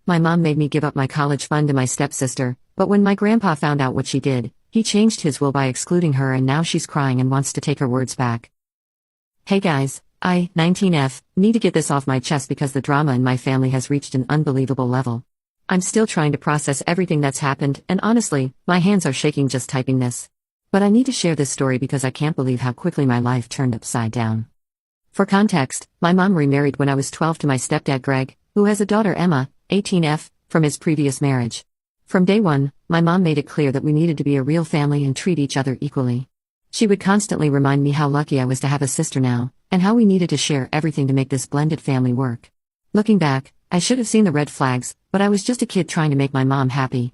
My mom made me give up my college fund to my stepsister, but when my grandpa found out what she did, he changed his will by excluding her, and now she's crying and wants to take her words back. Hey guys, I, 19F, need to get this off my chest because the drama in my family has reached an unbelievable level. I'm still trying to process everything that's happened, and honestly, my hands are shaking just typing this. But I need to share this story because I can't believe how quickly my life turned upside down. For context, my mom remarried when I was 12 to my stepdad Greg, who has a daughter Emma, 18F, from his previous marriage. From day one, my mom made it clear that we needed to be a real family and treat each other equally. She would constantly remind me how lucky I was to have a sister now, and how we needed to share everything to make this blended family work. Looking back, I should have seen the red flags, but I was just a kid trying to make my mom happy.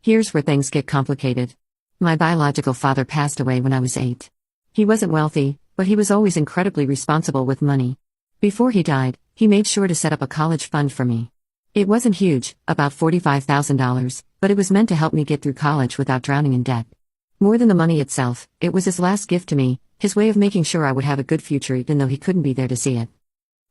Here's where things get complicated. My biological father passed away when I was 8. He wasn't wealthy, but he was always incredibly responsible with money. Before he died, he made sure to set up a college fund for me. It wasn't huge, about $45,000, but it was meant to help me get through college without drowning in debt. More than the money itself, it was his last gift to me, his way of making sure I would have a good future even though he couldn't be there to see it.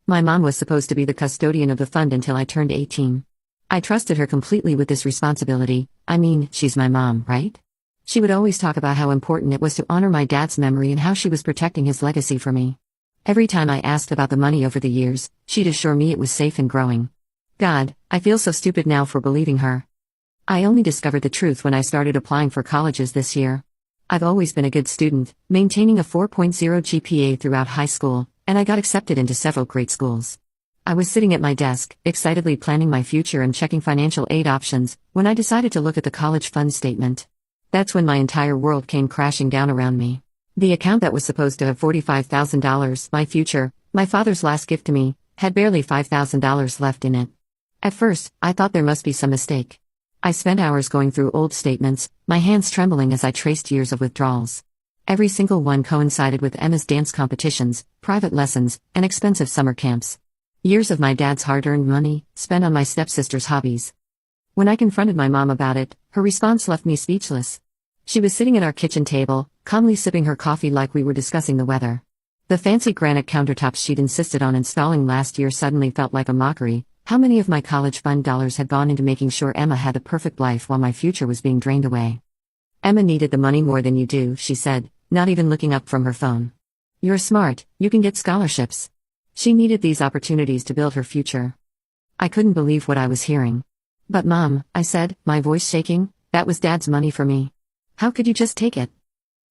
My mom was supposed to be the custodian of the fund until I turned 18. I trusted her completely with this responsibility. I mean, she's my mom, right? She would always talk about how important it was to honor my dad's memory and how she was protecting his legacy for me. Every time I asked about the money over the years, she'd assure me it was safe and growing. God, I feel so stupid now for believing her. I only discovered the truth when I started applying for colleges this year. I've always been a good student, maintaining a 4.0 GPA throughout high school, and I got accepted into several great schools. I was sitting at my desk, excitedly planning my future and checking financial aid options, when I decided to look at the college fund statement. That's when my entire world came crashing down around me. The account that was supposed to have $45,000, my future, my father's last gift to me, had barely $5,000 left in it. At first, I thought there must be some mistake. I spent hours going through old statements, my hands trembling as I traced years of withdrawals. Every single one coincided with Emma's dance competitions, private lessons, and expensive summer camps. Years of my dad's hard-earned money, spent on my stepsister's hobbies. When I confronted my mom about it, her response left me speechless. She was sitting at our kitchen table, calmly sipping her coffee like we were discussing the weather. The fancy granite countertops she'd insisted on installing last year suddenly felt like a mockery. How many of my college fund dollars had gone into making sure Emma had the perfect life while my future was being drained away? Emma needed the money more than you do, she said, not even looking up from her phone. You're smart, you can get scholarships. She needed these opportunities to build her future. I couldn't believe what I was hearing. But Mom, I said, my voice shaking, that was Dad's money for me. How could you just take it?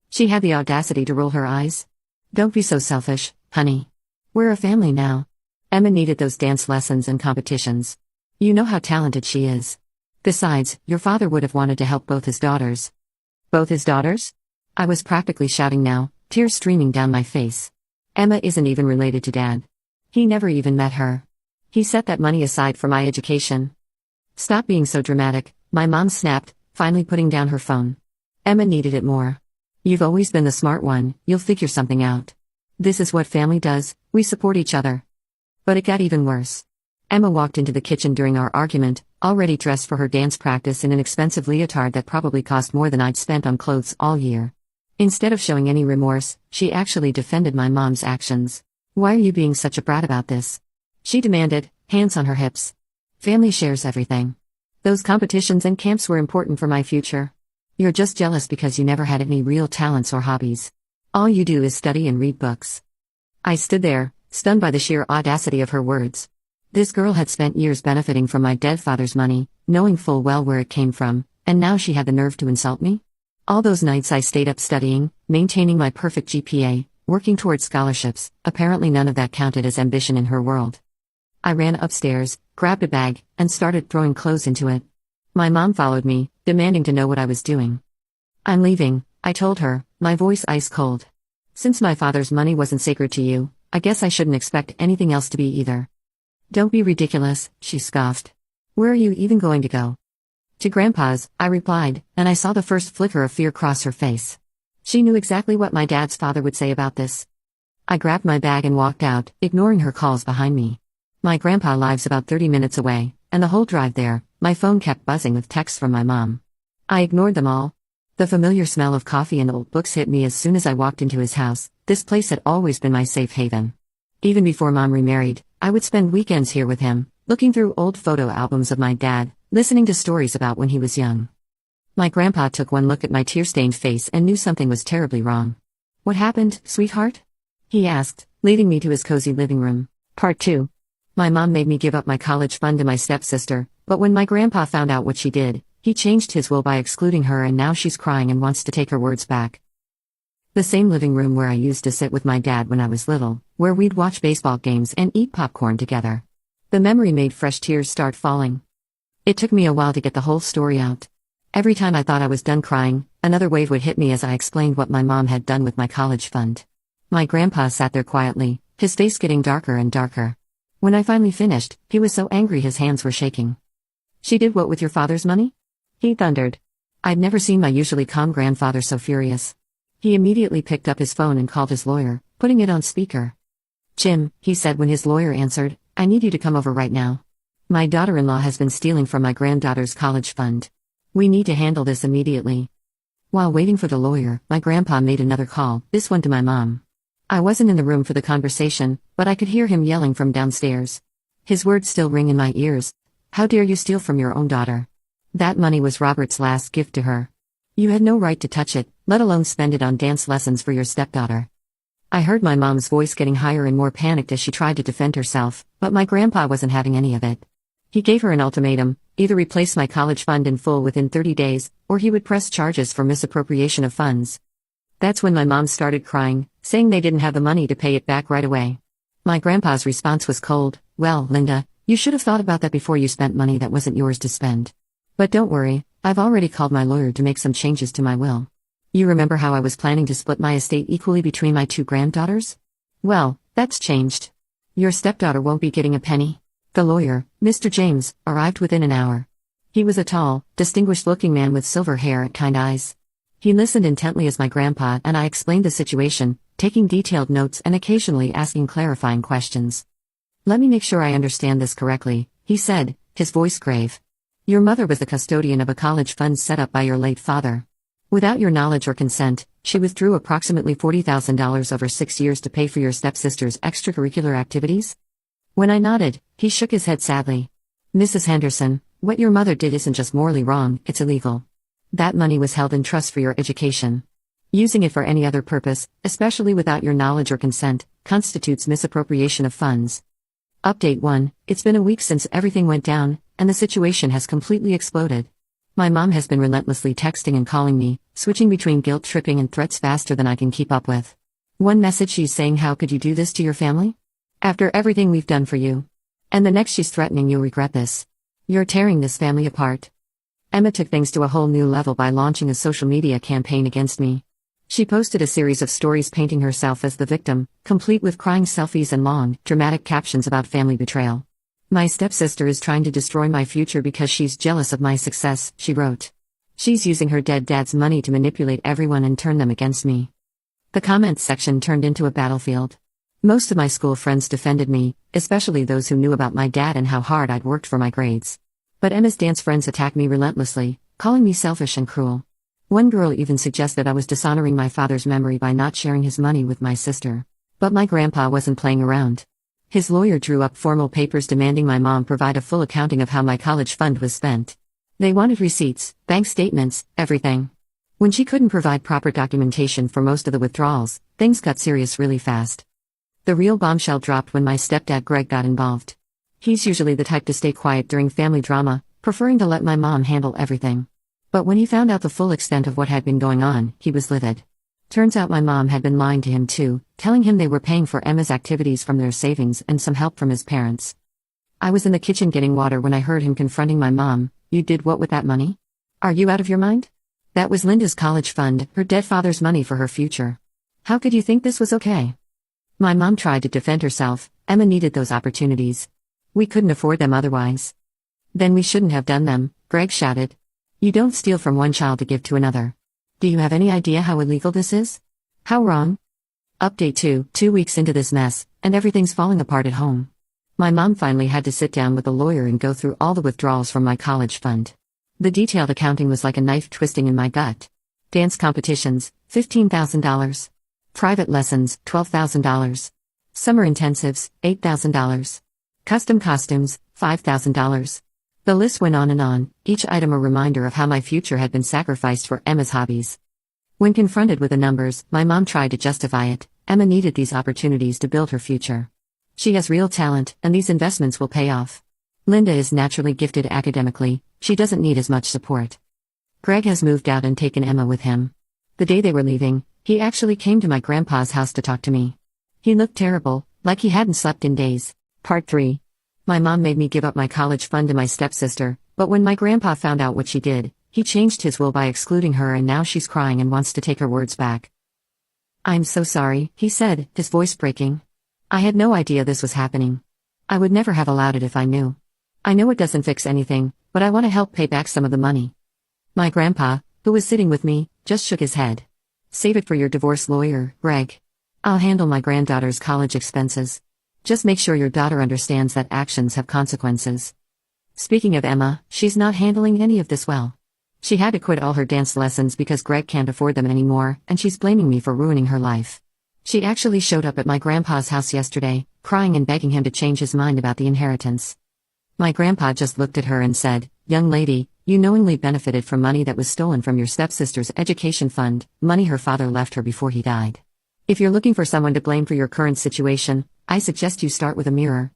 She had the audacity to roll her eyes. Don't be so selfish, honey. We're a family now. Emma needed those dance lessons and competitions. You know how talented she is. Besides, your father would have wanted to help both his daughters. Both his daughters? I was practically shouting now, tears streaming down my face. Emma isn't even related to Dad. He never even met her. He set that money aside for my education. Stop being so dramatic, my mom snapped, finally putting down her phone. Emma needed it more. You've always been the smart one, you'll figure something out. This is what family does, we support each other. But it got even worse. Emma walked into the kitchen during our argument, already dressed for her dance practice in an expensive leotard that probably cost more than I'd spent on clothes all year. Instead of showing any remorse, she actually defended my mom's actions. Why are you being such a brat about this? She demanded, hands on her hips. Family shares everything. Those competitions and camps were important for my future. You're just jealous because you never had any real talents or hobbies. All you do is study and read books. I stood there, stunned by the sheer audacity of her words. This girl had spent years benefiting from my dead father's money, knowing full well where it came from, and now she had the nerve to insult me? All those nights I stayed up studying, maintaining my perfect GPA, working towards scholarships, apparently none of that counted as ambition in her world. I ran upstairs, grabbed a bag, and started throwing clothes into it. My mom followed me, demanding to know what I was doing. I'm leaving, I told her, my voice ice cold. Since my father's money wasn't sacred to you, I guess I shouldn't expect anything else to be either. Don't be ridiculous, she scoffed. Where are you even going to go? To Grandpa's, I replied, and I saw the first flicker of fear cross her face. She knew exactly what my dad's father would say about this. I grabbed my bag and walked out, ignoring her calls behind me. My grandpa lives about 30 minutes away, and the whole drive there, my phone kept buzzing with texts from my mom. I ignored them all. The familiar smell of coffee and old books hit me as soon as I walked into his house. This place had always been my safe haven. Even before Mom remarried, I would spend weekends here with him, looking through old photo albums of my dad, listening to stories about when he was young. My grandpa took one look at my tear-stained face and knew something was terribly wrong. "What happened, sweetheart?" he asked, leading me to his cozy living room. Part 2. My mom made me give up my college fund to my stepsister, but when my grandpa found out what she did, he changed his will by excluding her, and now she's crying and wants to take her words back. The same living room where I used to sit with my dad when I was little, where we'd watch baseball games and eat popcorn together. The memory made fresh tears start falling. It took me a while to get the whole story out. Every time I thought I was done crying, another wave would hit me as I explained what my mom had done with my college fund. My grandpa sat there quietly, his face getting darker and darker. When I finally finished, he was so angry his hands were shaking. "She did what with your father's money?" he thundered. I'd never seen my usually calm grandfather so furious. He immediately picked up his phone and called his lawyer, putting it on speaker. "Jim," he said when his lawyer answered, "I need you to come over right now. My daughter-in-law has been stealing from my granddaughter's college fund. We need to handle this immediately." While waiting for the lawyer, my grandpa made another call, this one to my mom. I wasn't in the room for the conversation, but I could hear him yelling from downstairs. His words still ring in my ears. "How dare you steal from your own daughter? That money was Robert's last gift to her. You had no right to touch it, let alone spend it on dance lessons for your stepdaughter." I heard my mom's voice getting higher and more panicked as she tried to defend herself, but my grandpa wasn't having any of it. He gave her an ultimatum: either replace my college fund in full within 30 days, or he would press charges for misappropriation of funds. That's when my mom started crying, saying they didn't have the money to pay it back right away. My grandpa's response was cold: "Well, Linda, you should have thought about that before you spent money that wasn't yours to spend. But don't worry, I've already called my lawyer to make some changes to my will. You remember how I was planning to split my estate equally between my two granddaughters? Well, that's changed. Your stepdaughter won't be getting a penny." The lawyer, Mr. James, arrived within an hour. He was a tall, distinguished-looking man with silver hair and kind eyes. He listened intently as my grandpa and I explained the situation, taking detailed notes and occasionally asking clarifying questions. "Let me make sure I understand this correctly," he said, his voice grave. "Your mother was the custodian of a college fund set up by your late father. Without your knowledge or consent, she withdrew approximately $40,000 over 6 years to pay for your stepsister's extracurricular activities?" When I nodded, he shook his head sadly. "Mrs. Henderson, what your mother did isn't just morally wrong, it's illegal. That money was held in trust for your education. Using it for any other purpose, especially without your knowledge or consent, constitutes misappropriation of funds." Update 1: It's been a week since everything went down, and the situation has completely exploded. My mom has been relentlessly texting and calling me, switching between guilt-tripping and threats faster than I can keep up with. One message she's saying, "How could you do this to your family? After everything we've done for you." And the next she's threatening, "You'll regret this. You're tearing this family apart." Emma took things to a whole new level by launching a social media campaign against me. She posted a series of stories painting herself as the victim, complete with crying selfies and long, dramatic captions about family betrayal. "My stepsister is trying to destroy my future because she's jealous of my success," she wrote. "She's using her dead dad's money to manipulate everyone and turn them against me." The comments section turned into a battlefield. Most of my school friends defended me, especially those who knew about my dad and how hard I'd worked for my grades. But Emma's dance friends attacked me relentlessly, calling me selfish and cruel. One girl even suggested I was dishonoring my father's memory by not sharing his money with my sister. But my grandpa wasn't playing around. His lawyer drew up formal papers demanding my mom provide a full accounting of how my college fund was spent. They wanted receipts, bank statements, everything. When she couldn't provide proper documentation for most of the withdrawals, things got serious really fast. The real bombshell dropped when my stepdad Greg got involved. He's usually the type to stay quiet during family drama, preferring to let my mom handle everything. But when he found out the full extent of what had been going on, he was livid. Turns out my mom had been lying to him too, telling him they were paying for Emma's activities from their savings and some help from his parents. I was in the kitchen getting water when I heard him confronting my mom. "You did what with that money? Are you out of your mind? That was Linda's college fund, her dead father's money for her future. How could you think this was okay?" My mom tried to defend herself. Emma needed those opportunities. We couldn't afford them otherwise. "Then we shouldn't have done them," Greg shouted. "You don't steal from one child to give to another. Do you have any idea how illegal this is? How wrong?" Update 2: 2 weeks into this mess, and everything's falling apart at home. My mom finally had to sit down with a lawyer and go through all the withdrawals from my college fund. The detailed accounting was like a knife twisting in my gut. Dance competitions, $15,000. Private lessons, $12,000. Summer intensives, $8,000. Custom costumes, $5,000. The list went on and on, each item a reminder of how my future had been sacrificed for Emma's hobbies. When confronted with the numbers, my mom tried to justify it. Emma needed these opportunities to build her future. She has real talent, and these investments will pay off. Linda is naturally gifted academically, she doesn't need as much support. Greg has moved out and taken Emma with him. The day they were leaving, he actually came to my grandpa's house to talk to me. He looked terrible, like he hadn't slept in days. Part 3. My mom made me give up my college fund to my stepsister, but when my grandpa found out what she did, he changed his will by excluding her and now she's crying and wants to take her words back. "I'm so sorry," he said, his voice breaking. "I had no idea this was happening. I would never have allowed it if I knew. I know it doesn't fix anything, but I want to help pay back some of the money." My grandpa, who was sitting with me, just shook his head. "Save it for your divorce lawyer, Greg. I'll handle my granddaughter's college expenses. Just make sure your daughter understands that actions have consequences." Speaking of Emma, she's not handling any of this well. She had to quit all her dance lessons because Greg can't afford them anymore, and she's blaming me for ruining her life. She actually showed up at my grandpa's house yesterday, crying and begging him to change his mind about the inheritance. My grandpa just looked at her and said, "Young lady, you knowingly benefited from money that was stolen from your stepsister's education fund, money her father left her before he died. If you're looking for someone to blame for your current situation, I suggest you start with a mirror."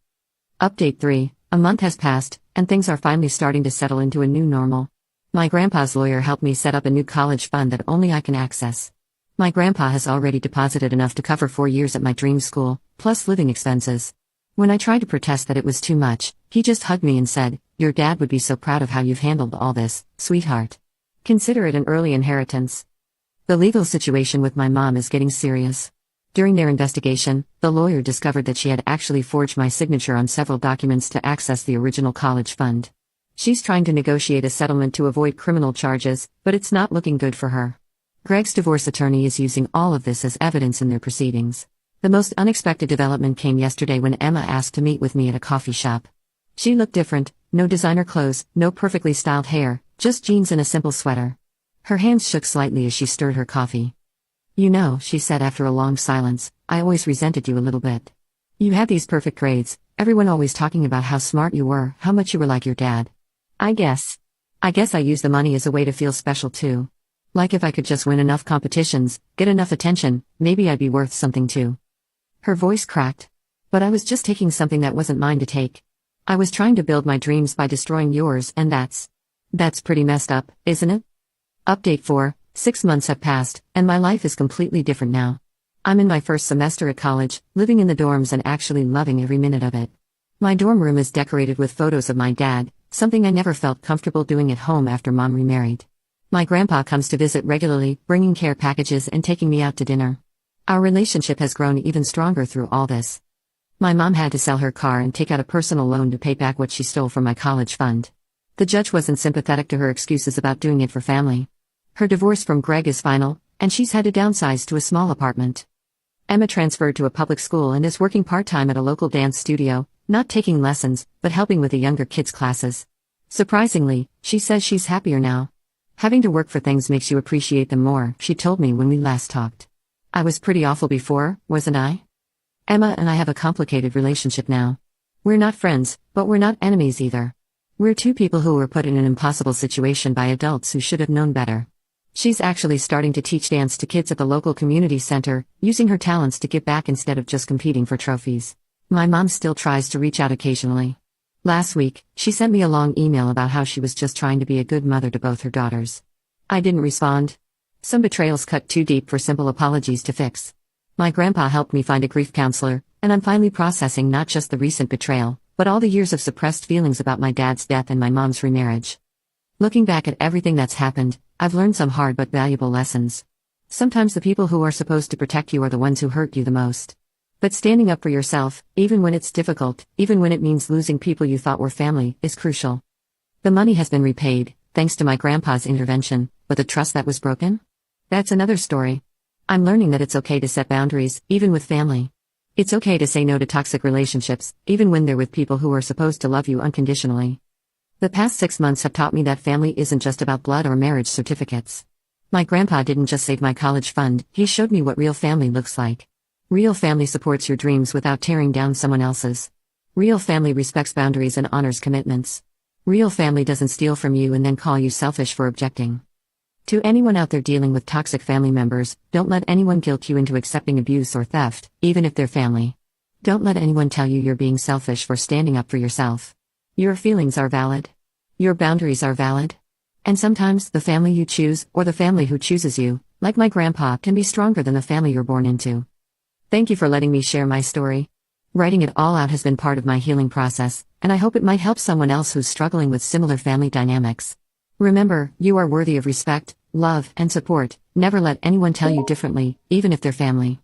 Update 3. A month has passed, and things are finally starting to settle into a new normal. My grandpa's lawyer helped me set up a new college fund that only I can access. My grandpa has already deposited enough to cover 4 years at my dream school, plus living expenses. When I tried to protest that it was too much, he just hugged me and said, "Your dad would be so proud of how you've handled all this, sweetheart. Consider it an early inheritance." The legal situation with my mom is getting serious. During their investigation, the lawyer discovered that she had actually forged my signature on several documents to access the original college fund. She's trying to negotiate a settlement to avoid criminal charges, but it's not looking good for her. Greg's divorce attorney is using all of this as evidence in their proceedings. The most unexpected development came yesterday when Emma asked to meet with me at a coffee shop. She looked different, no designer clothes, no perfectly styled hair, just jeans and a simple sweater. Her hands shook slightly as she stirred her coffee. "You know," she said after a long silence, "I always resented you a little bit. You had these perfect grades, everyone always talking about how smart you were, how much you were like your dad. I guess I used the money as a way to feel special too. Like if I could just win enough competitions, get enough attention, maybe I'd be worth something too." Her voice cracked. "But I was just taking something that wasn't mine to take. I was trying to build my dreams by destroying yours, and that's pretty messed up, isn't it?" Update 4. 6 months have passed, and my life is completely different now. I'm in my first semester at college, living in the dorms and actually loving every minute of it. My dorm room is decorated with photos of my dad, something I never felt comfortable doing at home after mom remarried. My grandpa comes to visit regularly, bringing care packages and taking me out to dinner. Our relationship has grown even stronger through all this. My mom had to sell her car and take out a personal loan to pay back what she stole from my college fund. The judge wasn't sympathetic to her excuses about doing it for family. Her divorce from Greg is final, and she's had to downsize to a small apartment. Emma transferred to a public school and is working part-time at a local dance studio, not taking lessons, but helping with the younger kids' classes. Surprisingly, she says she's happier now. "Having to work for things makes you appreciate them more," she told me when we last talked. "I was pretty awful before, wasn't I?" Emma and I have a complicated relationship now. We're not friends, but we're not enemies either. We're two people who were put in an impossible situation by adults who should have known better. She's actually starting to teach dance to kids at the local community center, using her talents to give back instead of just competing for trophies. My mom still tries to reach out occasionally. Last week, she sent me a long email about how she was just trying to be a good mother to both her daughters. I didn't respond. Some betrayals cut too deep for simple apologies to fix. My grandpa helped me find a grief counselor, and I'm finally processing not just the recent betrayal, but all the years of suppressed feelings about my dad's death and my mom's remarriage. Looking back at everything that's happened, I've learned some hard but valuable lessons. Sometimes the people who are supposed to protect you are the ones who hurt you the most. But standing up for yourself, even when it's difficult, even when it means losing people you thought were family, is crucial. The money has been repaid, thanks to my grandpa's intervention, but the trust that was broken? That's another story. I'm learning that it's okay to set boundaries, even with family. It's okay to say no to toxic relationships, even when they're with people who are supposed to love you unconditionally. The past 6 months have taught me that family isn't just about blood or marriage certificates. My grandpa didn't just save my college fund, he showed me what real family looks like. Real family supports your dreams without tearing down someone else's. Real family respects boundaries and honors commitments. Real family doesn't steal from you and then call you selfish for objecting. To anyone out there dealing with toxic family members, don't let anyone guilt you into accepting abuse or theft, even if they're family. Don't let anyone tell you you're being selfish for standing up for yourself. Your feelings are valid. Your boundaries are valid. And sometimes, the family you choose, or the family who chooses you, like my grandpa, can be stronger than the family you're born into. Thank you for letting me share my story. Writing it all out has been part of my healing process, and I hope it might help someone else who's struggling with similar family dynamics. Remember, you are worthy of respect, love, and support. Never let anyone tell you differently, even if they're family.